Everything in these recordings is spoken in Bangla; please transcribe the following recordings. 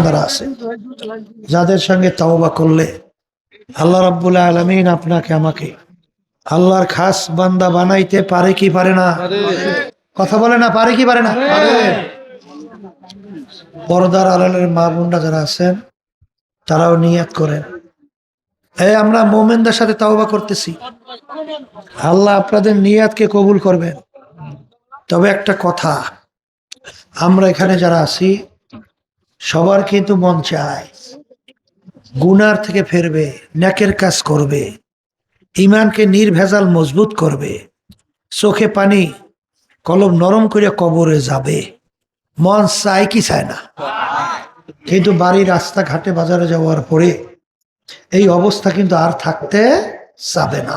যারা আছে যাদের সঙ্গে তাওবা করলে আল্লাহ রাব্বুল আলামিন আপনাকে আমাকে আল্লাহর খাস বান্দা বানাইতে পারে কি পারে না? কথা বলে না, পারে কি পারে না? পর্দার আড়ালের মা বোনরা যারা আছেন তারাও নিয়ত করেন, এই আমরা মুমিনদের সাথে তাওবা করতেছি, আল্লাহ আপনাদের নিয়তকে কবুল করবেন। তবে একটা কথা, আমরা এখানে যারা আছি সবার কিন্তু মন চায় গুনার থেকে ফিরবে, নেকের কাজ করবে, ইমানকে নির্ভেজাল মজবুত করবে, চোখে পানি কলম নরম করে কবরে যাবে। মন চায় কি চায় না? কিন্তু বাড়ি রাস্তাঘাটে বাজারে যাওয়ার পরে এই অবস্থা কিন্তু আর থাকতে চাবে না।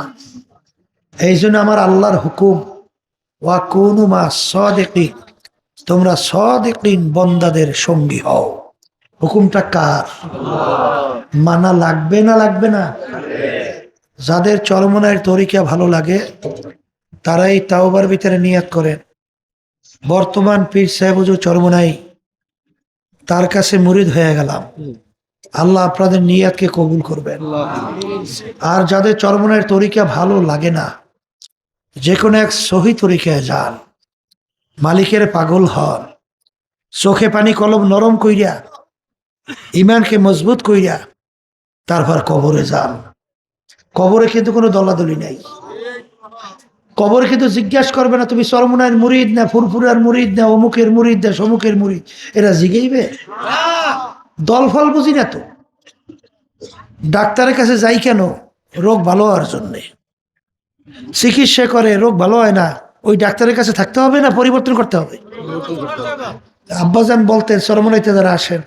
এই জন্য আমার আল্লাহর হুকুম, ওয়া কুনু মা সাদিকিন, তোমরা সাদিকিন বন্দাদের সঙ্গী হও। হুকুমটা কার? মানা লাগবে না লাগবে না? যাদের চরমনায়ের তরিকা ভালো লাগে তারাই তাওবার ভিতরে নিয়ত করেন, বর্তমান পীর সাহেব হুজুর চরমনাই, তার কাছে মুরিদ হয়ে গেলাম, আল্লাহ আপনাদের নিয়তকে কবুল করবেন। আর যাদের চরমনায়ের তরিকা ভালো লাগে না, যে কোনো এক সহি তরিকায় যান, মালিকের পাগল হন, চোখে পানি কলম নরম কইরা ইমানকে মজবুত কইরা তারপর কবরে যান। কবরে কিন্তু কোনো দলাদলি নাই। কবরে কিন্তু জিজ্ঞাসা করবে না তুমি চরমনায়ের মুরিদ না ফুরফুরার মুরিদ না অমুকের মুরিদ না সমুকের মুরিদ, এরা জিগাইবে? দল ফল বুঝি না তো। ডাক্তারের কাছে যাই কেন? রোগ ভালো হওয়ার জন্যে। চিকিৎসা করে, রোগ ভালো হয় না, ওই ডাক্তারের কাছে থাকতে হবে না পরিবর্তন করতে হবে? আব্বাজান বলতেন চরমনাইতে যারা আসেন,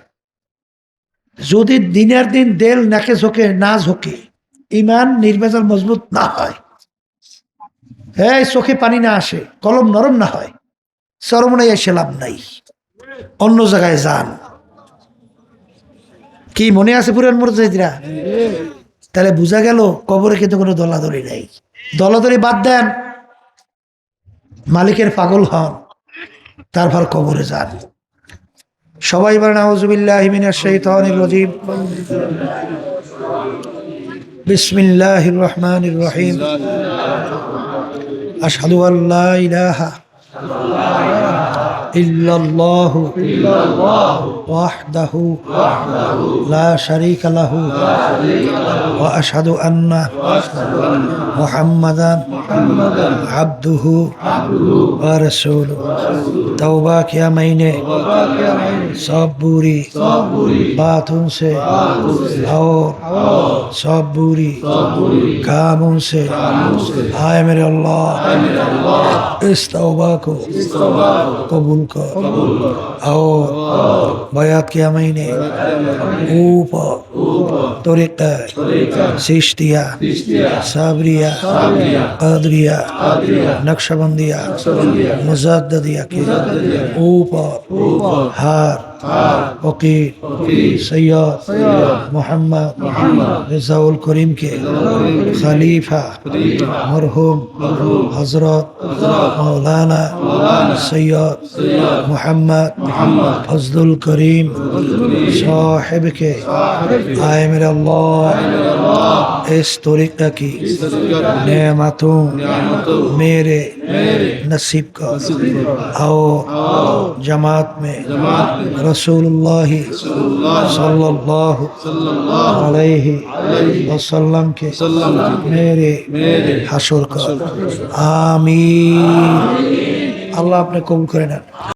যদি দিনের দিন দেল নাকে ঝোঁকে না ঝোঁকে, ইমান নির্ভেজাল মজবুত না হয়, এই চোখে পানি না আসে, কলম নরম না হয়, চরমনাই এসে লাভ নাই, অন্য জায়গায় যান। কি মনে আছে পুরান মুরজাহিদরা? তাহলে বোঝা গেল কবরে কিন্তু কোনো দলাদলি নাই। দলাদলি বাদ দেন, মালিকের পাগল হন, তারপর কবরে যান। সবাই বলেন আউযুবিল্লাহি মিনাশ শাইতানির রাজীম, বিসমিল্লাহির রহমানির রহিম, আশহাদু আল্লা ইলাহা ইল্লাল্লাহু ওয়াহদাহু লা শারীকা লাহু ওয়া আশহাদু আন্না মুহাম্মাদান আবদুহু ওয়া রাসূলুহু। तौबा किया मैंने सब बुरी बातों से और सब बुरी कामों से। आए मेरे अल्लाह इस तौबा को कबूल कर। और बयात किया मैंने ऊपर तरीक़ा चिश्तिया साबरिया क़दरिया नक्शबंदिया मुजद्दिदिया के ऊपर हार वकील सैयद मोहम्मद रिज़ाउल करीम के खलीफा मरहूम हजरत मौलाना सैयद मोहम्मद फजलुल करीम साहिब के आए मेरे अल्लाह इस तरीक़ा की नेमतों मेरे नसीब का और जमात में रसूलुल्लाह सल्लल्लाहु अलैहि वसल्लम के मेरे हशर का आमीन। अल्लाह अपने कबूल करें।